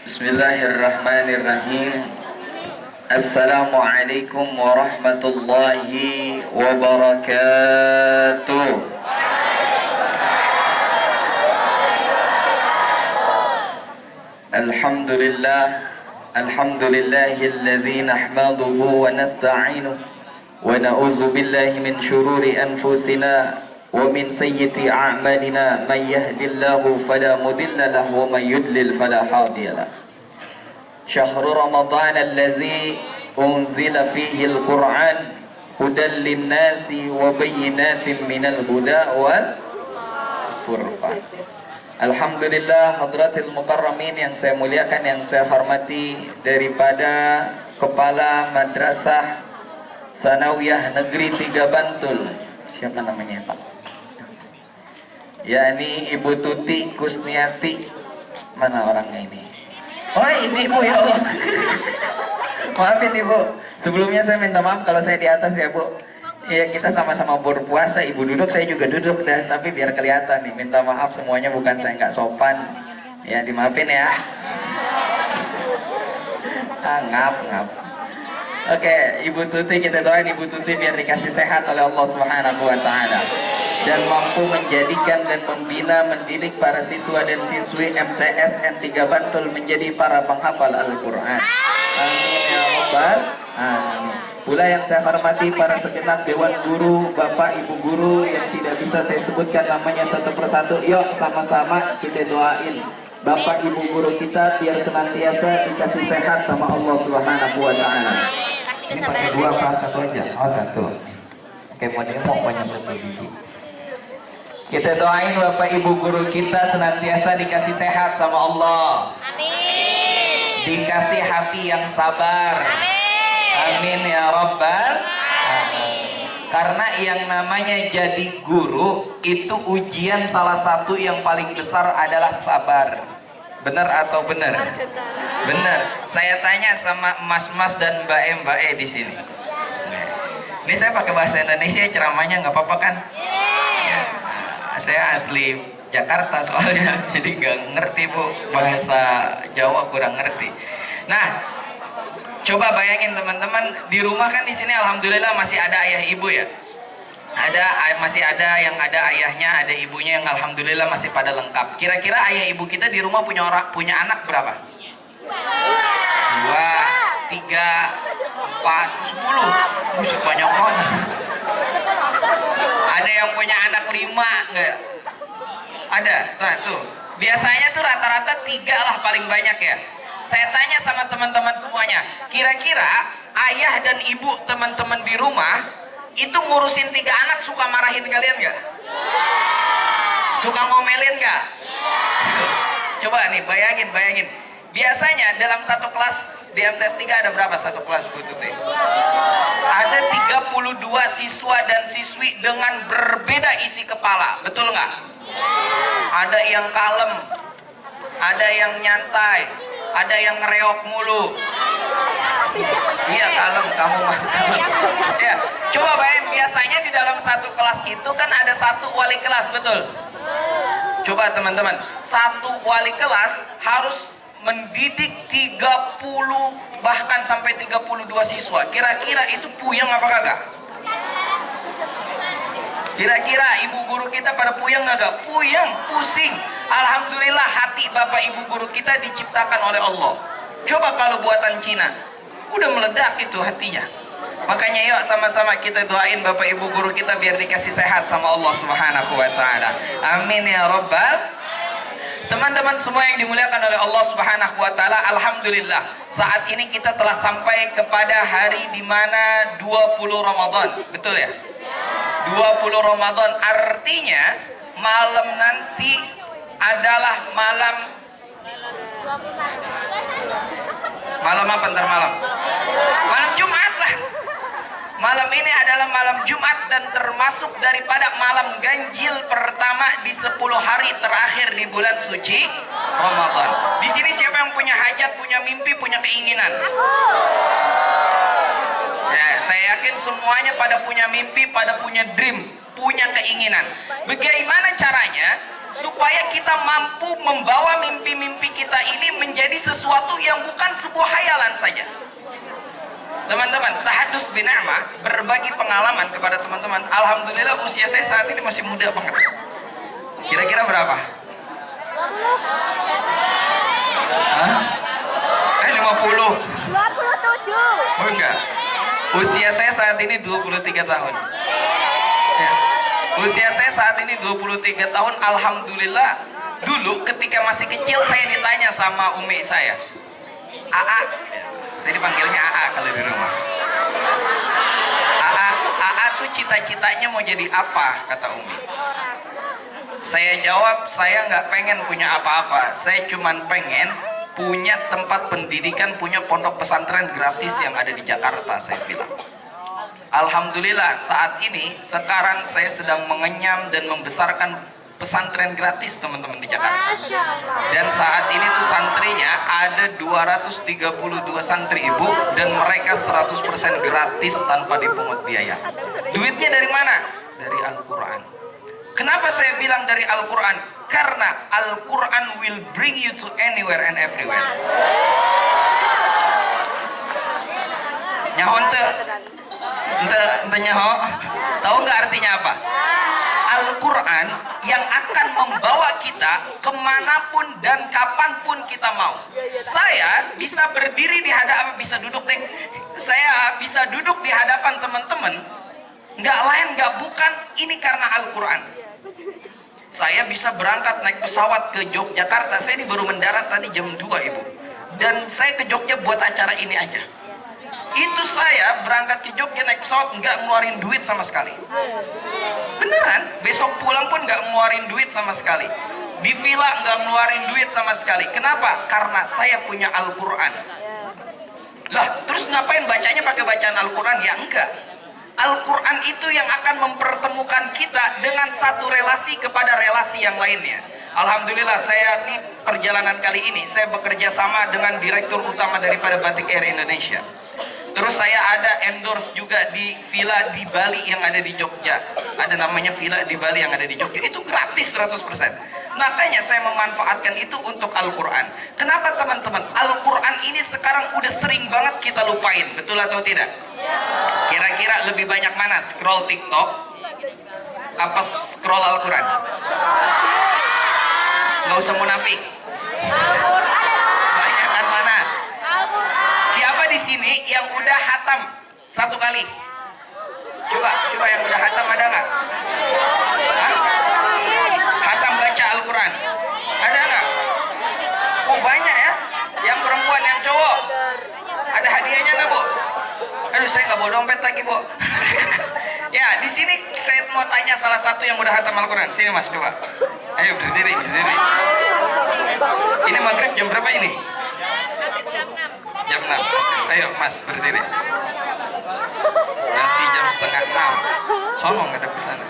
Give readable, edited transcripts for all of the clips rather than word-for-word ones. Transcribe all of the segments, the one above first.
Bismillahirrahmanirrahim. Assalamualaikum warahmatullahi wabarakatuh. Alhamdulillah, alhamdulillahilladzi nahmaduhu wa nasta'inuhu wa na'udzu billahi min syururi anfusina wa min sayyiati a'malina, may yahdihillahu fala mudilla lahu wa may yudlil fala hadiya lahu. Syahrul Ramadan allazi unzila fihi al-Qur'an hudan lin-nasi wa bayyinatin minal huda wal furqan. Alhamdulillah, hadratil mukarramin yang saya muliakan, yang saya hormati, daripada Kepala Madrasah Sanawiyah Negeri 3 Bantul. Siapa namanya, Pak? Yakni Ibu Tuti Kusniati. Mana orangnya ini? Oh, ini Ibu, ya Allah. Maafin Ibu. Sebelumnya saya minta maaf kalau saya di atas ya, Bu. Iya, kita sama-sama berpuasa. Ibu duduk, saya juga duduk dah. Tapi biar kelihatan nih, minta maaf semuanya, bukan saya nggak sopan. Ya, dimaafin ya. Ngap. Oke, Ibu Tuti, kita doain Ibu Tuti biar dikasih sehat oleh Allah Subhanahu wa Ta'ala, dan mampu menjadikan dan membina, mendidik para siswa dan siswi MTS N3 Bantul menjadi para penghafal Al-Quran. Amin ya Rabbal Alamin. Pula yang saya hormati para segenap Dewan Guru, Bapak Ibu Guru yang tidak bisa saya sebutkan namanya satu persatu. Yuk sama-sama kita doain Bapak Ibu Guru kita biar senantiasa dikasih sehat sama Allah Subhanahu wa Ta'ala. Ini pakai dua apa satu aja? Oh, satu. Oke, mau demo banyak satu biji. Kita doain Bapak Ibu Guru kita senantiasa dikasih sehat sama Allah. Amin. Dikasih hati yang sabar. Amin ya Rabbal Alamin. Karena yang namanya jadi guru itu ujian salah satu yang paling besar adalah sabar. Benar atau benar? Benar. Saya tanya sama mas-mas dan mbak-e di sini. Ini saya pakai bahasa Indonesia, ceramahnya nggak apa-apa kan? Saya asli Jakarta soalnya, jadi nggak ngerti Bu, bahasa Jawa kurang ngerti. Nah, coba bayangin teman-teman, di rumah kan di sini alhamdulillah masih ada ayah ibu ya. Masih ada yang ada ayahnya, ada ibunya yang alhamdulillah masih pada lengkap. Kira-kira ayah ibu kita di rumah punya anak berapa? 2, 3, 4, 10. Masih banyak banget. Ada yang punya anak 5 nggak? Ada. Nah tuh, biasanya tuh rata-rata 3 lah paling banyak ya. Saya tanya sama teman-teman semuanya, kira-kira ayah dan ibu teman-teman di rumah itu ngurusin 3 anak suka marahin kalian nggak? Suka ngomelin nggak? Coba nih bayangin. Biasanya dalam satu kelas di MTS 3 ada berapa satu kelas Bu Tuti? Ada 32 siswa dan siswi dengan berbeda isi kepala, betul nggak? Ada yang kalem, ada yang nyantai, ada yang ngereok mulu. Iya, kalem kamu mah. Ya, coba bayangin, biasanya di dalam satu kelas itu kan ada satu wali kelas, betul? Coba teman-teman, satu wali kelas harus mendidik 30 bahkan sampai 32 siswa. Kira-kira itu puyeng apa kagak? Kira-kira ibu guru kita pada puyeng nggak? Puyeng, pusing. Alhamdulillah hati bapak ibu guru kita diciptakan oleh Allah. Coba kalau buatan Cina, udah meledak itu hatinya. Makanya yuk sama-sama kita doain bapak ibu guru kita biar dikasih sehat sama Allah Subhanahu wa Ta'ala. Amin ya Rabbal. Teman-teman semua yang dimuliakan oleh Allah Subhanahu wa Ta'ala, alhamdulillah saat ini kita telah sampai kepada hari di mana 20 Ramadan, betul ya? 20 Ramadan artinya malam nanti adalah malam apa ntar malam? Malam Jumat lah. Malam ini adalah malam Jumat dan termasuk daripada malam ganjil pertama di 10 hari terakhir di bulan suci Ramadan. Di sini siapa yang punya hajat, punya mimpi, punya keinginan? Ya, saya yakin semuanya pada punya mimpi, pada punya dream, punya keinginan. Bagaimana caranya supaya kita mampu membawa mimpi-mimpi kita ini menjadi sesuatu yang bukan sebuah hayalan saja? Teman-teman, tahadus bina'mah, berbagi pengalaman kepada teman-teman. Alhamdulillah usia saya saat ini masih muda banget. Kira-kira berapa? Hah? 50. 27. Oh enggak. Usia saya saat ini 23 tahun. Ya. Usia saya saat ini 23 tahun. Alhamdulillah. Dulu ketika masih kecil saya ditanya sama umi saya, AA, saya dipanggilnya AA kalau di rumah. AA tuh cita-citanya mau jadi apa, kata umi. Saya jawab, saya nggak pengen punya apa-apa. Saya cuman pengen punya tempat pendidikan, punya pondok pesantren gratis yang ada di Jakarta, saya bilang. Alhamdulillah saat ini, sekarang saya sedang mengenyam dan membesarkan pesantren gratis teman-teman di Jakarta. Dan saat ini tuh santrinya ada 232 santri ibu dan mereka 100% gratis tanpa dipungut biaya. Duitnya dari mana? Dari Al-Quran. Kenapa saya bilang dari Al-Quran? Karena Al-Quran will bring you to anywhere and everywhere. Nyaho ente nyaho? Tahu nggak artinya apa? Al-Quran yang akan membawa kita kemanapun dan kapanpun kita mau. Saya bisa berdiri di hadapan, bisa duduk deh. Saya bisa duduk di hadapan teman-teman. Nggak lain nggak bukan ini karena Al-Quran. Saya bisa berangkat naik pesawat ke Yogyakarta. Saya ini baru mendarat tadi jam 2 ibu. Dan saya ke Jogja buat acara ini aja. Itu saya berangkat ke Jogja naik pesawat nggak ngeluarin duit sama sekali. Beneran, besok pulang pun nggak ngeluarin duit sama sekali. Di villa nggak ngeluarin duit sama sekali. Kenapa? Karena saya punya Al-Quran. Lah, terus ngapain bacanya pakai bacaan Al-Quran? Ya enggak. Al-Quran itu yang akan mempertemukan kita dengan satu relasi kepada relasi yang lainnya. Alhamdulillah saya di perjalanan kali ini saya bekerja sama dengan direktur utama daripada Batik Air Indonesia. Terus saya ada endorse juga di villa di Bali yang ada di Jogja. Ada namanya villa di Bali yang ada di Jogja. Itu gratis 100%. Makanya saya memanfaatkan itu untuk Al-Quran. Kenapa teman-teman? Al-Quran ini sekarang udah sering banget kita lupain. Betul atau tidak? Kira-kira lebih banyak mana? Scroll TikTok apa scroll Al-Quran? Nggak usah munafik. Banyakan mana? Siapa di sini yang udah hatam satu kali? Coba yang udah hatam ada nggak? Hatam baca Al-Quran ada nggak? Oh banyak ya. Yang perempuan, yang cowok. Ada hadiahnya nggak bu? Aduh saya nggak bawa dompet lagi bu. Ya di sini saya mau tanya salah satu yang udah hatam Al-Quran. Sini mas coba. Ayo berdiri. Ini maghrib jam berapa ini? Jam 6. Ayo mas berdiri. Masih jam setengah 6. Sono nggak ada kesana.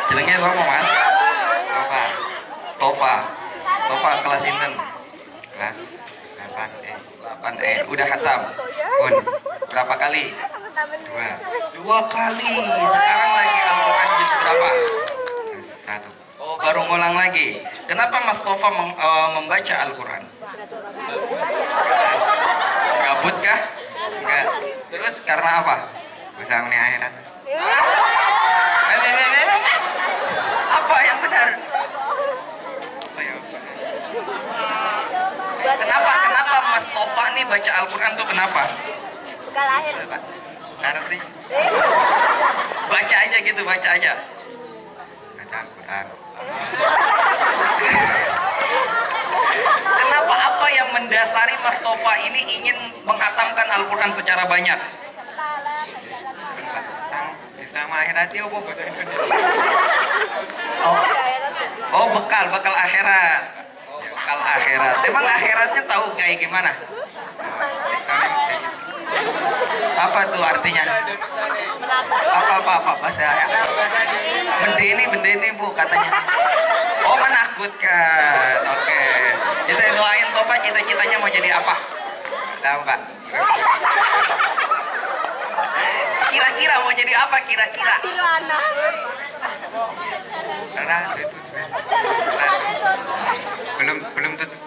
Jenengnya sono mas. Topa kelas inten. Kelas 8E. Udah hatam. Bun. Berapa kali? 2 kali. Sekarang lagi Al-Quran juz berapa? 1. Oh baru ngulang lagi. Kenapa Mas Tova membaca Al-Quran? Gabut kah? Enggak. Terus karena apa? Bisa nih akhirat. Apa yang benar? Kenapa Mas Tova nih baca Al-Quran tuh kenapa? Bekal akhir. Ngerti? Baca aja gitu, baca aja. Baca Al-Quran. Kenapa apa yang mendasari Mas Tova ini ingin menghatamkan Al-Quran secara banyak? Sama akhiratnya apa bahasa Indonesia? Oh bekal akhirat. Bekal akhirat. Emang akhiratnya tahu kayak gimana? Apa tuh artinya? Apa bahasa ayat? Benda ini bu katanya. Oh menakutkan. Oke. Kita doain Topa cita-citanya mau jadi apa? Tahu nggak? Kira-kira mau jadi apa kira-kira? Tirana. Belum tentu.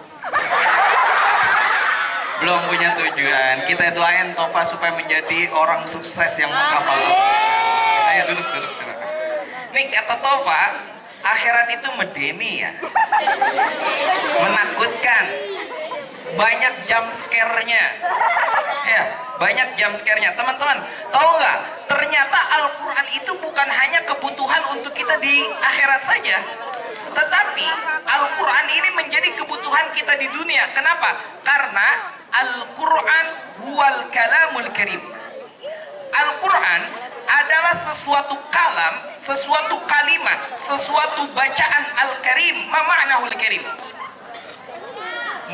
Belum punya tujuan. Kita doain Tova supaya menjadi orang sukses yang menghafal. Ayo duduk silakan. Nih kata Tova, akhirat itu medeni ya, menakutkan, banyak jump scare-nya. Ya, banyak jump scare-nya. Teman-teman, tahu nggak? Ternyata Al-Quran itu bukan hanya kebutuhan untuk kita di akhirat saja, tetapi Al-Quran ini menjadi kebutuhan kita di dunia. Kenapa? Karena Al-Quran huwal kalamul karim. Al-Quran adalah sesuatu kalam, sesuatu kalimat, sesuatu bacaan Al-Karim. Ma ma'nahul karim?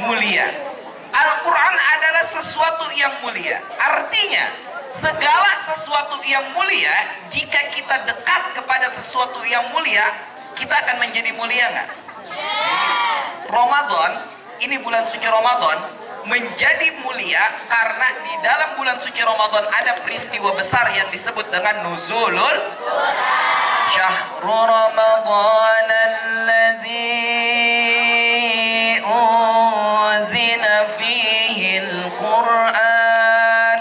Mulia. Al-Quran adalah sesuatu yang mulia. Artinya, segala sesuatu yang mulia, jika kita dekat kepada sesuatu yang mulia, kita akan menjadi mulia nggak? Ramadan, ini bulan suci Ramadan, menjadi mulia karena di dalam bulan suci Ramadan ada peristiwa besar yang disebut dengan nuzulul syahrul Ramadan alladzi unzila fihi al-Qur'an.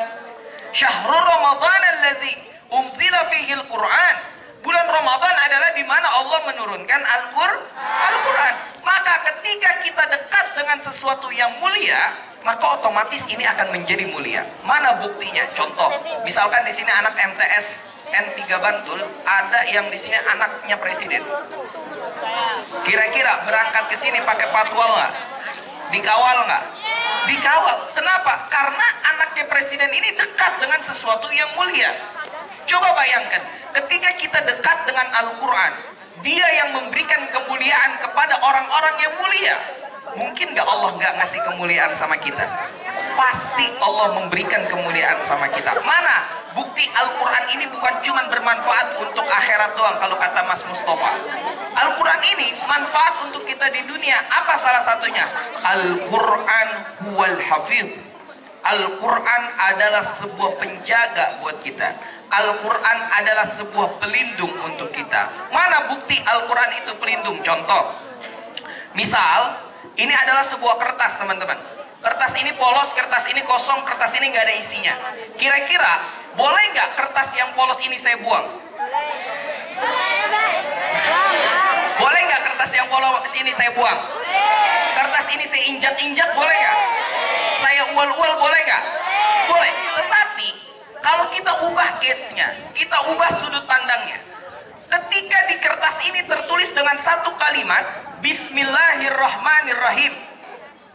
Syahrul Ramadan alladzi unzila fihi al-Qur'an. Bulan Ramadan adalah di mana Allah menurunkan Al-Quran. Maka ketika kita dekat dengan sesuatu yang mulia, maka otomatis ini akan menjadi mulia. Mana buktinya? Contoh, misalkan di sini anak MTS N3 Bantul, ada yang di sini anaknya presiden. Kira-kira berangkat ke sini pakai patwal nggak? Dikawal nggak? Dikawal. Kenapa? Karena anaknya presiden ini dekat dengan sesuatu yang mulia. Coba bayangkan, ketika kita dekat dengan Al-Quran, dia yang memberikan kemuliaan kepada orang-orang yang mulia. Mungkin nggak Allah nggak ngasih kemuliaan sama kita? Pasti Allah memberikan kemuliaan sama kita. Mana bukti Al-Quran ini bukan cuma bermanfaat untuk akhirat doang, kalau kata Mas Mustafa. Al-Quran ini manfaat untuk kita di dunia. Apa salah satunya? Al-Quran huwal hafidh. Al-Quran adalah sebuah penjaga buat kita. Al-Quran adalah sebuah pelindung untuk kita. Mana bukti Al-Quran itu pelindung? Contoh, misal ini adalah sebuah kertas, teman-teman. Kertas ini polos, kertas ini kosong, kertas ini nggak ada isinya. Kira-kira boleh nggak kertas yang polos ini saya buang? Boleh nggak kertas yang polos ini saya buang? Kertas ini saya injak-injak, boleh nggak? Saya ual-ual, boleh nggak? Boleh. Tetapi kalau kita ubah case-nya, kita ubah sudut pandangnya. Ketika di kertas ini tertulis dengan satu kalimat, Bismillahirrahmanirrahim.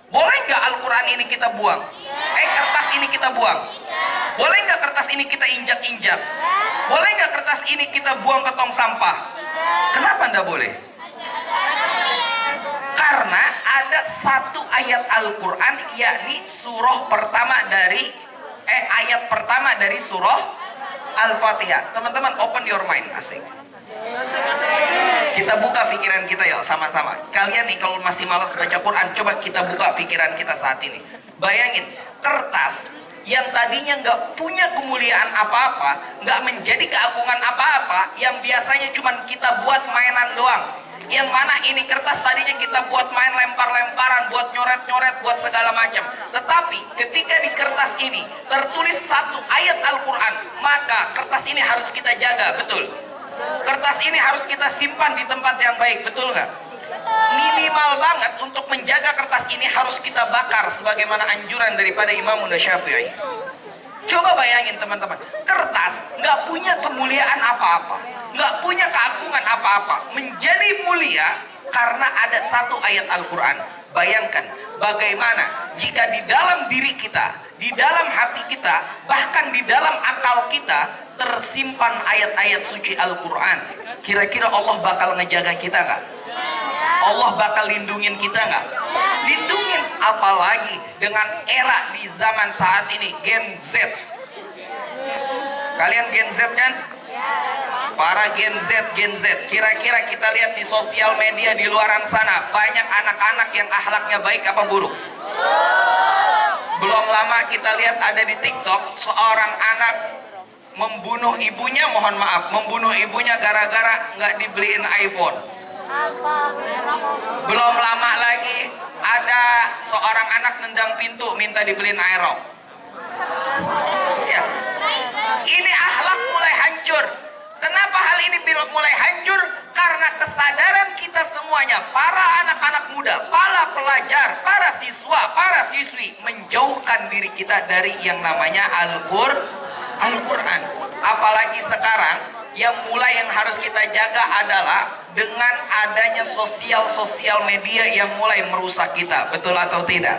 Boleh nggak Al-Quran ini kita buang? Kertas ini kita buang? Boleh nggak kertas ini kita injak-injak? Boleh nggak kertas ini kita buang ke tong sampah? Kenapa nggak boleh? Karena ada satu ayat Al-Quran, yakni surah pertama dari ayat pertama dari surah Al-Fatihah. Teman-teman, open your mind, asik. Kita buka pikiran kita yuk sama-sama. Kalian nih kalau masih malas baca Quran, coba kita buka pikiran kita saat ini. Bayangin, kertas yang tadinya nggak punya kemuliaan apa-apa, nggak menjadi keagungan apa-apa, yang biasanya cuma kita buat mainan doang. Yang mana ini kertas tadinya kita buat main lempar-lemparan, buat nyoret-nyoret, buat segala macam. Tetapi ketika di kertas ini tertulis satu ayat Al-Quran, maka kertas ini harus kita jaga, betul? Kertas ini harus kita simpan di tempat yang baik, betul nggak? Minimal banget untuk menjaga kertas ini harus kita bakar sebagaimana anjuran daripada Imam Syafi'i. Coba bayangin teman-teman, kertas nggak punya kemuliaan apa-apa, nggak punya keagungan apa-apa, menjadi mulia karena ada satu ayat Al-Quran. Bayangkan bagaimana jika di dalam diri kita, di dalam hati kita, bahkan di dalam akal kita tersimpan ayat-ayat suci Al-Quran. Kira-kira Allah bakal ngejaga kita nggak? Allah bakal lindungin kita nggak? Lindungin. Apalagi dengan era di zaman saat ini, Gen Z. Kalian Gen Z kan? Para Gen Z, Gen Z. Kira-kira kita lihat di sosial media di luaran sana, banyak anak-anak yang akhlaknya baik apa buruk? Belum lama kita lihat ada di TikTok seorang anak membunuh ibunya, mohon maaf, membunuh ibunya gara-gara nggak dibeliin iPhone. Belum lama lagi ada seorang anak nendang pintu minta dibeliin aerok. Ya. Ini akhlak mulai hancur. Kenapa hal ini mulai hancur? Karena kesadaran kita semuanya, para anak-anak muda, para pelajar, para siswa, para siswi, menjauhkan diri kita dari yang namanya Al-Quran. Apalagi sekarang, yang harus kita jaga adalah dengan adanya sosial media yang mulai merusak kita. Betul atau tidak?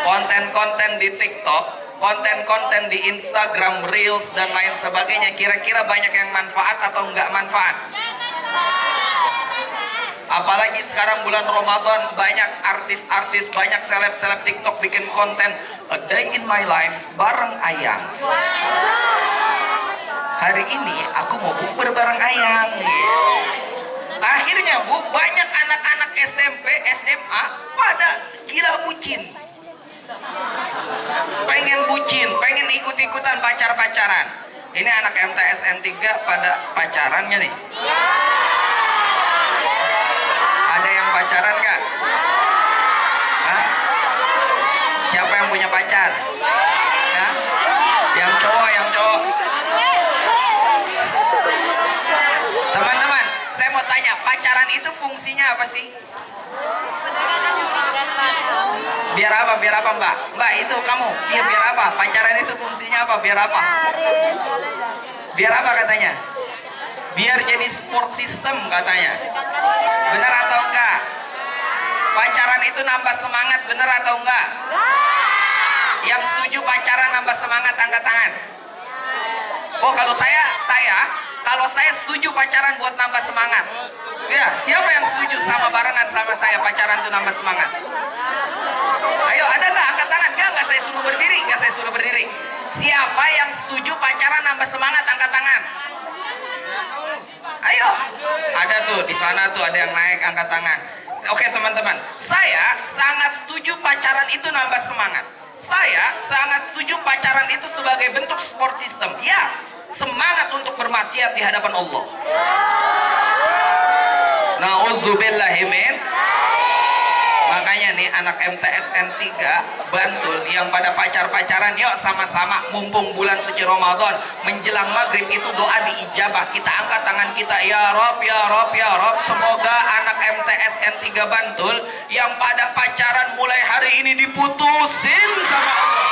Konten-konten di TikTok, konten-konten di Instagram, Reels, dan lain sebagainya, kira-kira banyak yang manfaat atau enggak manfaat? Apalagi sekarang bulan Ramadan, banyak artis-artis, banyak seleb-seleb TikTok bikin konten A Day in My Life bareng Ayang. Hari ini aku mau bukber bareng Ayang. Akhirnya Bu, banyak anak-anak SMP, SMA pada gila bucin. Pengen bucin, pengen ikut-ikutan pacar-pacaran. Ini anak MTS N3 pada pacarannya nih. Ada yang pacaran gak? Hah? Siapa yang punya pacar? Hah? Yang cowok. Teman-teman, saya mau tanya, pacaran itu fungsinya apa sih? Biar apa Mbak? Mbak itu kamu, iya biar apa? Pacaran itu fungsinya apa? Biar apa? Biar apa katanya? Biar jadi support system katanya. Benar atau enggak? Pacaran itu nambah semangat, benar atau enggak? Yang setuju pacaran nambah semangat angkat tangan. Oh, kalau saya setuju pacaran buat nambah semangat. Ya, siapa yang setuju sama barengan sama saya pacaran itu nambah semangat? Ayo, ada nggak angkat tangan? Nggak saya suruh berdiri. Siapa yang setuju pacaran nambah semangat angkat tangan? Ayo, ada tuh di sana tuh ada yang naik angkat tangan. Oke teman-teman, saya sangat setuju pacaran itu nambah semangat. Saya sangat setuju pacaran itu sebagai bentuk support system. Ya, semangat untuk bermaksiat di hadapan Allah. Nauzubillahimin. Makanya nih anak MTS N3 Bantul yang pada pacaran, yuk sama-sama mumpung bulan suci Ramadan menjelang maghrib itu doa diijabah. Kita angkat tangan kita, ya Rob, ya Rob, ya Rob. Semoga anak MTS N3 Bantul yang pada pacaran mulai hari ini diputusin sama Allah.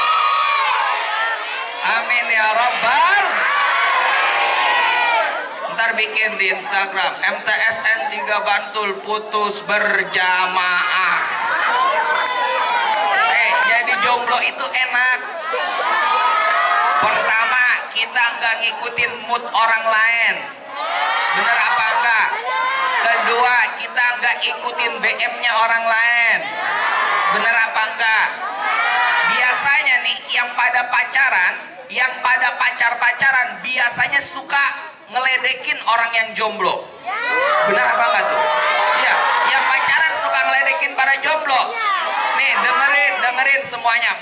Amin ya Rabbal. Ntar bikin di Instagram MTS N3 Bantul putus berjamaah. Jadi jomblo itu enak. Pertama, kita nggak ngikutin mood orang lain. Bener apa enggak? Kedua, kita nggak ikutin BM-nya orang lain. Bener apa enggak? Biasanya nih yang pada pacaran biasanya suka ngeledekin orang yang jomblo. Benar apa enggak tuh? Ya, yang pacaran suka ngeledekin para jomblo. Nih, dengerin semuanya.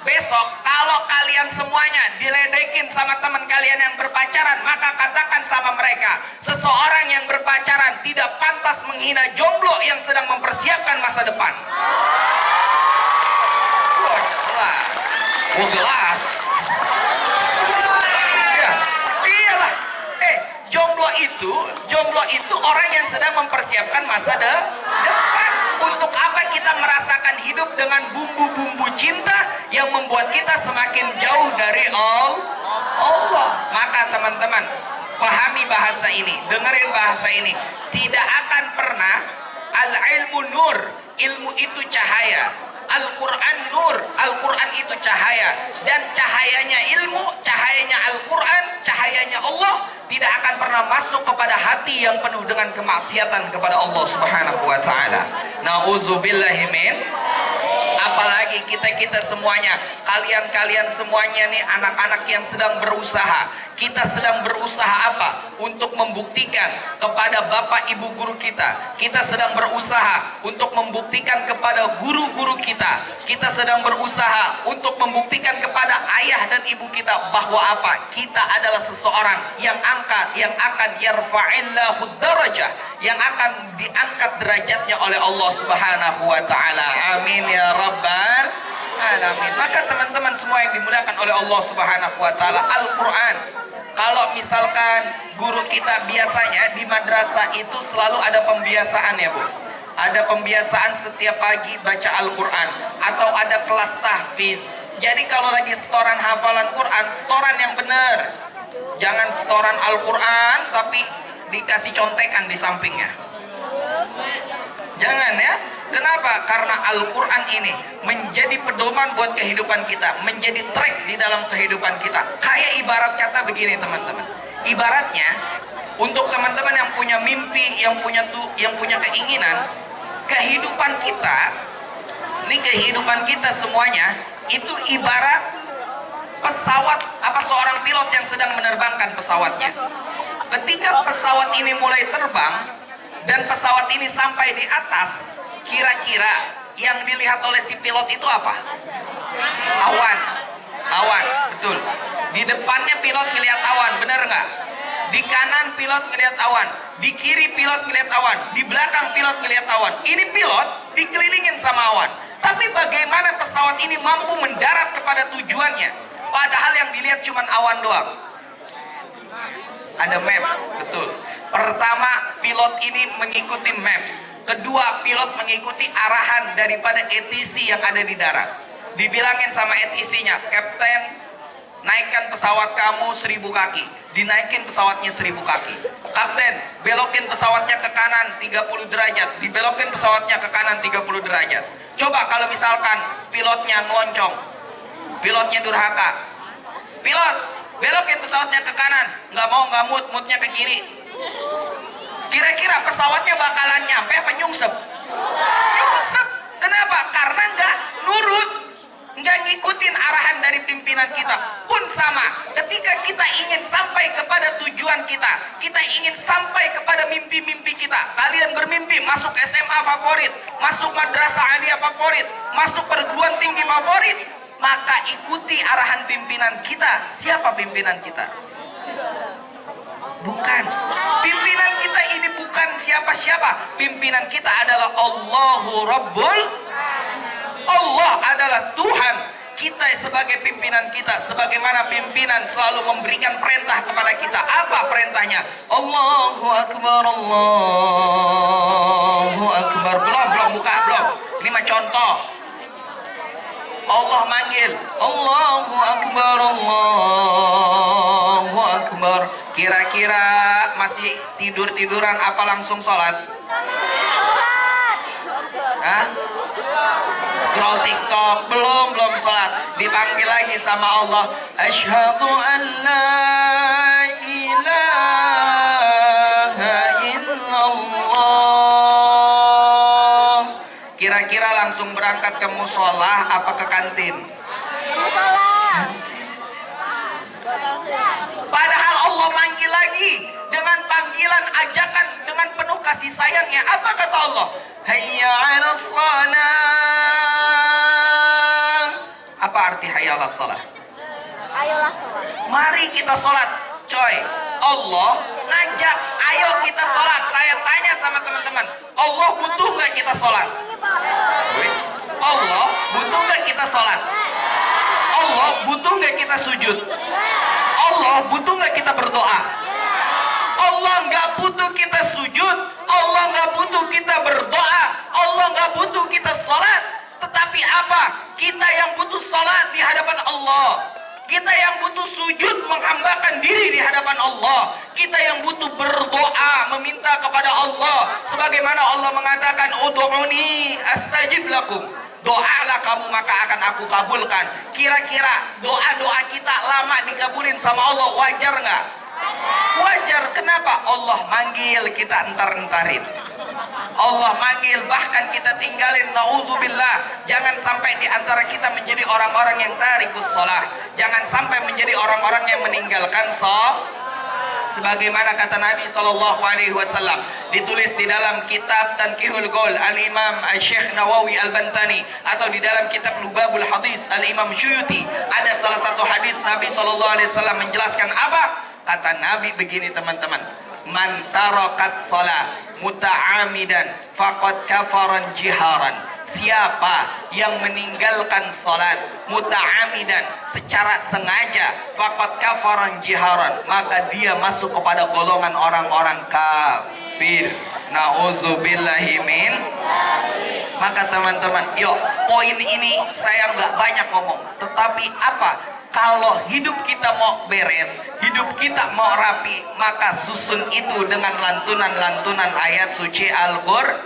Besok kalau kalian semuanya diledekin sama teman kalian yang berpacaran, maka katakan sama mereka, seseorang yang berpacaran tidak pantas menghina jomblo yang sedang mempersiapkan masa depan. Jelas. Jomblo itu orang yang sedang mempersiapkan masa depan. Untuk apa kita merasakan hidup dengan bumbu-bumbu cinta yang membuat kita semakin jauh dari Allah? Maka teman-teman, pahami bahasa ini, dengerin bahasa ini. Tidak akan pernah al-ilmu nur, ilmu itu cahaya. Al-Quran nur, Al-Quran itu cahaya. Dan cahayanya ilmu, cahayanya Al-Quran, cahayanya Allah tidak akan pernah masuk kepada hati yang penuh dengan kemaksiatan kepada Allah Subhanahu wa ta'ala. Nauzubillahimin. Apalagi lagi kita semuanya, kalian semuanya nih anak-anak yang sedang berusaha. Kita sedang berusaha apa? Untuk membuktikan kepada bapak ibu guru kita. Kita sedang berusaha untuk membuktikan kepada guru-guru kita. Kita sedang berusaha untuk membuktikan kepada ayah dan ibu kita bahwa apa? Kita adalah seseorang yang akan yarfa'illahu darajah, yang akan diangkat derajatnya oleh Allah Subhanahu wa taala. Amin ya rabbal alamin. Maka teman-teman semua yang dimuliakan oleh Allah Subhanahu wa taala, Al-Qur'an, kalau misalkan guru kita biasanya di madrasah itu selalu ada pembiasaan ya Bu. Ada pembiasaan setiap pagi baca Al-Qur'an atau ada kelas tahfiz. Jadi kalau lagi setoran hafalan Quran, setoran yang benar. Jangan setoran Al-Qur'an tapi dikasih contekan di sampingnya. Jangan ya. Kenapa? Karena Al-Quran ini menjadi pedoman buat kehidupan kita, menjadi track di dalam kehidupan kita. Kayak ibarat kata begini teman-teman. Ibaratnya untuk teman-teman yang punya mimpi, yang punya keinginan, kehidupan kita semuanya itu ibarat pesawat, seorang pilot yang sedang menerbangkan pesawatnya. Ketika pesawat ini mulai terbang dan pesawat ini sampai di atas, kira-kira yang dilihat oleh si pilot itu apa? Awan, betul. Di depannya pilot ngelihat awan, benar nggak? Di kanan pilot ngelihat awan, di kiri pilot ngelihat awan, di belakang pilot ngelihat awan. Ini pilot dikelilingin sama awan. Tapi bagaimana pesawat ini mampu mendarat kepada tujuannya? Padahal yang dilihat cuma awan doang. Ada maps, betul. Pertama, pilot ini mengikuti maps. Kedua, pilot mengikuti arahan daripada ATC yang ada di darat. Dibilangin sama ATC-nya, Kapten, naikkan pesawat kamu 1000 kaki. Dinaikin pesawatnya 1000 kaki. Kapten, belokin pesawatnya ke kanan 30 derajat. Dibelokin pesawatnya ke kanan 30 derajat. Coba kalau misalkan pilotnya ngeloncong, pilotnya durhaka. Pilot, belokin pesawatnya ke kanan. Nggak mau, nggak moodnya ke kiri. Kira-kira pesawatnya bakalan nyampe apa nyungsep? Nyungsep. Kenapa? Karena nggak nurut, nggak ngikutin arahan dari pimpinan kita. Pun sama, ketika kita ingin sampai kepada tujuan kita, kita ingin sampai kepada mimpi-mimpi kita. Kalian bermimpi masuk SMA favorit, masuk madrasah aliyah favorit, masuk perguruan tinggi favorit, maka ikuti arahan pimpinan kita. Siapa pimpinan kita? Bukan. Pimpinan kita ini bukan siapa-siapa. Pimpinan kita adalah Allahu Rabbul. Allah adalah Tuhan. Kita sebagai pimpinan kita, sebagaimana pimpinan selalu memberikan perintah kepada kita. Apa perintahnya? Allahu Akbar, Allahu Akbar. Belum buka, belum. Ini mah contoh. Allah manggil, Allahu Akbar, Allahu Akbar. Kira-kira masih tiduran apa langsung sholat? Hah? Scroll TikTok, belum sholat. Dipanggil lagi sama Allah, Asyhadu an la ilaha illallah. Kira-kira langsung berangkat ke musola apa ke kantin? Padahal Allah manggil lagi dengan panggilan ajakan dengan penuh kasih sayangnya. Apa kata Allah? Hayya 'alas shalah. Apa arti hayya 'alas shalah? Ayolah sholat. Mari kita sholat, coy. Allah ngajak, ayo kita sholat. Saya tanya sama teman-teman, Allah butuh nggak kita sholat? Allah butuh nggak kita sholat? Allah butuh nggak kita sujud? Allah butuh nggak kita berdoa? Allah nggak butuh kita sujud, Allah nggak butuh kita berdoa, Allah nggak butuh kita sholat. Tetapi apa? Kita yang butuh sholat di hadapan Allah. Kita yang butuh sujud menghambakan diri di hadapan Allah. Kita yang butuh berdoa meminta kepada Allah. Sebagaimana Allah mengatakan, Ud'uni astajib lakum. Doalah kamu maka akan aku kabulkan. Kira-kira doa-doa kita lama dikabulin sama Allah, wajar nggak? Wajar. Kenapa? Allah manggil kita entar-entarin. Allah manggil, bahkan kita tinggalin, naudzubillah. Jangan sampai di antara kita menjadi orang-orang yang tarikus shalah. Jangan sampai menjadi orang-orang yang meninggalkan shalah. Sebagaimana kata Nabi SAW, ditulis di dalam kitab Tanqihul Qaul Al-Imam Syekh Nawawi Al-Bantani, atau di dalam kitab Lubabul Hadis Al-Imam Syuyuti, ada salah satu hadis Nabi SAW menjelaskan apa? Kata Nabi begini teman-teman, man tarakas shalah muta'amidan faqad kafaran jiharan. Siapa yang meninggalkan salat muta'amidan, secara sengaja, faqad kafaran jiharan, maka dia masuk kepada golongan orang-orang kafir. Nauzubillahi min. Maka teman-teman, yuk, poin ini saya nggak banyak ngomong, tetapi apa? Kalau hidup kita mau beres, hidup kita mau rapi, maka susun itu dengan lantunan-lantunan ayat suci Al-Quran.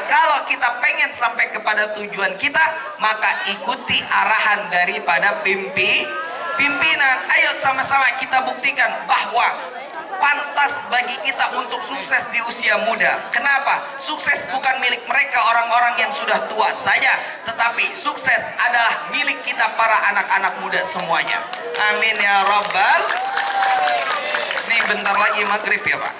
Kalau kita pengen sampai kepada tujuan kita, maka ikuti arahan daripada pimpinan. Ayo sama-sama kita buktikan bahwa pantas bagi kita untuk sukses di usia muda. Kenapa? Sukses bukan milik mereka orang-orang yang sudah tua saja, tetapi sukses adalah milik kita para anak-anak muda semuanya. Amin ya Rabbal. Nih bentar lagi maghrib ya Pak.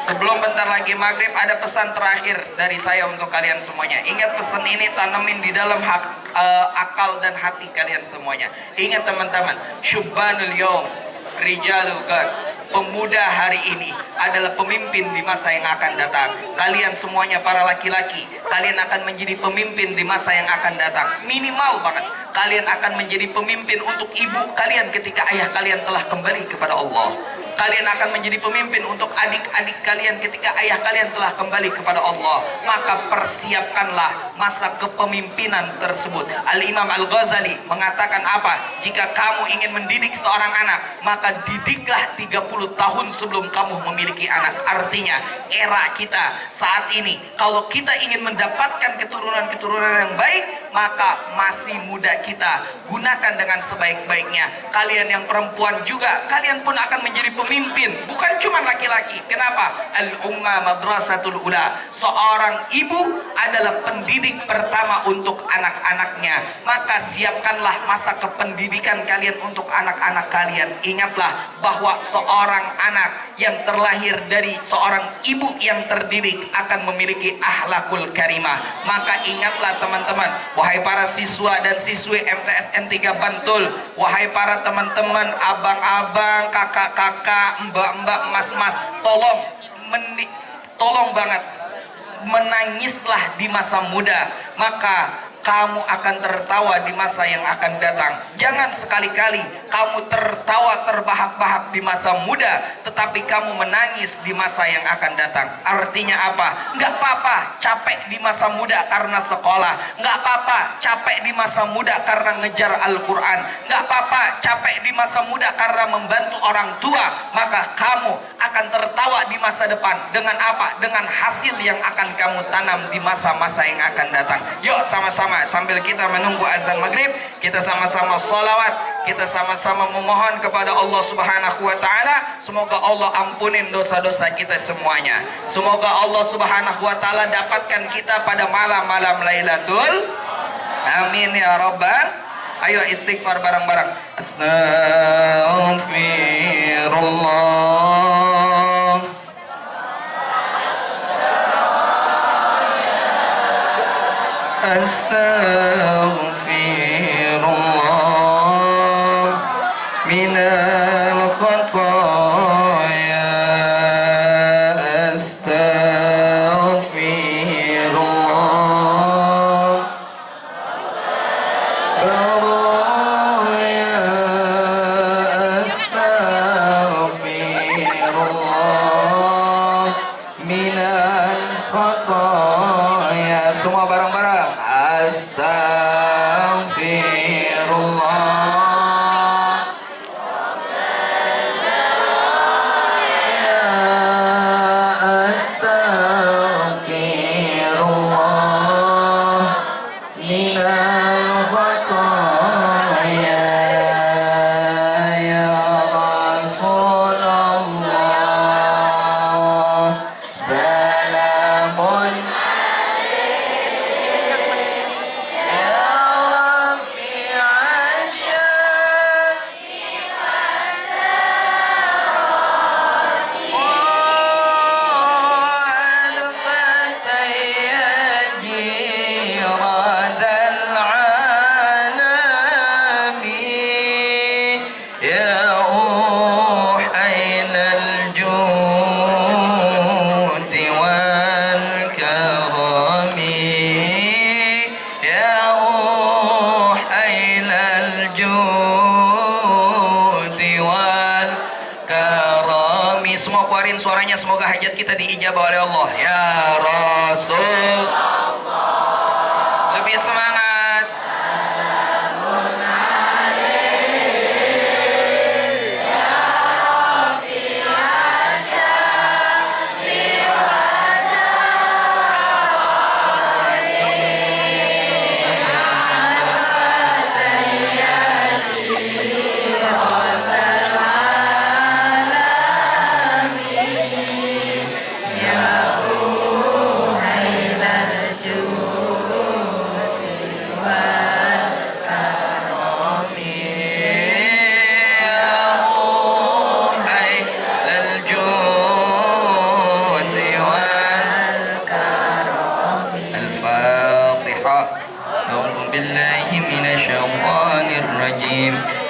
Sebelum bentar lagi maghrib, ada pesan terakhir dari saya untuk kalian semuanya. Ingat pesan ini, tanemin di dalam akal dan hati kalian semuanya. Ingat teman-teman, syubbanul yawm rijalul gad. Pemuda hari ini adalah pemimpin di masa yang akan datang. Kalian semuanya para laki-laki, kalian akan menjadi pemimpin di masa yang akan datang. Minimal banget, kalian akan menjadi pemimpin untuk ibu kalian ketika ayah kalian telah kembali kepada Allah. Kalian akan menjadi pemimpin untuk adik-adik kalian ketika ayah kalian telah kembali kepada Allah. Maka persiapkanlah masa kepemimpinan tersebut. Al-Imam Al-Ghazali mengatakan apa? Jika kamu ingin mendidik seorang anak, maka didiklah 30 tahun sebelum kamu memiliki anak. Artinya era kita saat ini, kalau kita ingin mendapatkan keturunan-keturunan yang baik, maka masih muda kita gunakan dengan sebaik-baiknya. Kalian yang perempuan juga, kalian pun akan menjadi pemimpin, bukan cuma laki-laki. Kenapa? Al-umma madrasatul ula. Seorang ibu adalah pendidik pertama untuk anak-anaknya. Maka siapkanlah masa kependidikan kalian untuk anak-anak kalian. Ingatlah bahwa seorang anak yang terlahir dari seorang ibu yang terdidik akan memiliki akhlakul karimah. Maka ingatlah teman-teman, wahai para siswa dan siswi MTSN 3 Bantul, wahai para teman-teman, abang-abang, kakak-kakak, mbak-mbak, mas-mas, tolong banget menangislah di masa muda, maka kamu akan tertawa di masa yang akan datang. Jangan sekali-kali kamu tertawa terbahak-bahak di masa muda, tetapi kamu menangis di masa yang akan datang. Artinya apa? Nggak apa-apa capek di masa muda karena sekolah, nggak apa-apa capek di masa muda karena ngejar Al-Quran, nggak apa-apa capek di masa muda karena membantu orang tua. Maka kamu akan tertawa di masa depan dengan apa? Dengan hasil yang akan kamu tanam di masa-masa yang akan datang. Yuk sama-sama sambil kita menunggu azan maghrib, kita sama-sama sholawat, kita sama-sama memohon kepada Allah Subhanahu wa Ta'ala. Semoga Allah ampunin dosa-dosa kita semuanya. Semoga Allah Subhanahu wa Ta'ala dapatkan kita pada malam-malam Lailatul. Amin ya Rabbal. Ayo istighfar bareng-bareng. Astaghfirullah. Astaghfirullah minal khataya. Astaghfirullah baraya. Astaghfirullah minal khataya. Semua bareng-bareng. Astaghfirullah keluarin suaranya, semoga hajat kita diijabah oleh Allah. Ya Rasul. Lebih semangat.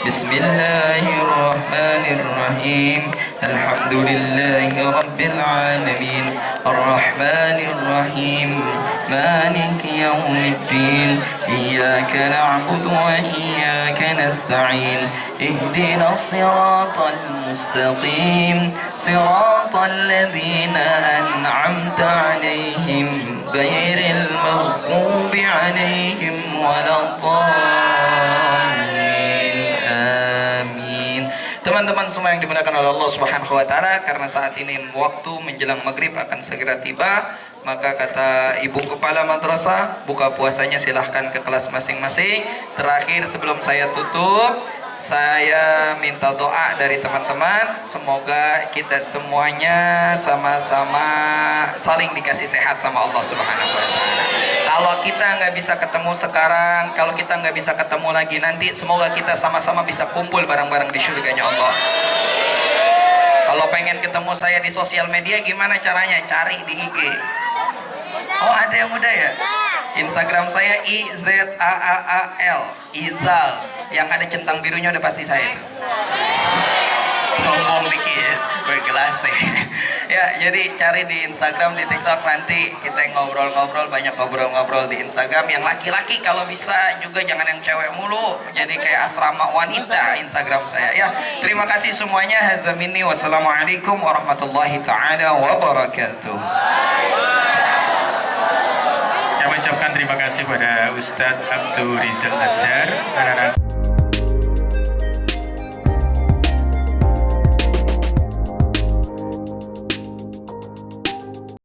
بسم الله الرحمن الرحيم الحمد لله رب العالمين الرحمن الرحيم مالك يوم الدين إياك نعبد وإياك نستعين اهدنا الصراط المستقيم صراط الذين أنعمت عليهم غير المغضوب عليهم ولا الضالين. Teman-teman semua yang dimuliakan oleh Allah Subhanahu wa taala, karena saat ini waktu menjelang maghrib akan segera tiba, maka kata ibu kepala madrasah, buka puasanya silahkan ke kelas masing-masing. Terakhir sebelum saya tutup, saya minta doa dari teman-teman, semoga kita semuanya sama-sama saling dikasih sehat sama Allah Subhanahu wa taala. Kalau kita nggak bisa ketemu sekarang, kalau kita nggak bisa ketemu lagi nanti, semoga kita sama-sama bisa kumpul bareng-bareng di surganya Allah. Kalau pengen ketemu saya di sosial media, gimana caranya? Cari di IG. Oh, ada yang muda ya? Instagram saya IZAAAL, Izal. Yang ada centang birunya udah pasti saya itu. Sombong dikit, bergelas ya. Jadi cari di Instagram, di TikTok, nanti kita ngobrol-ngobrol, banyak ngobrol-ngobrol di Instagram. Yang laki-laki kalau bisa juga, jangan yang cewek mulu, jadi kayak asrama wanita Instagram saya ya. Terima kasih semuanya. Hazamini, wassalamualaikum warahmatullahi taala wabarakatuh. Saya mengucapkan terima kasih pada Ustadz Abdul Rizal Azhar.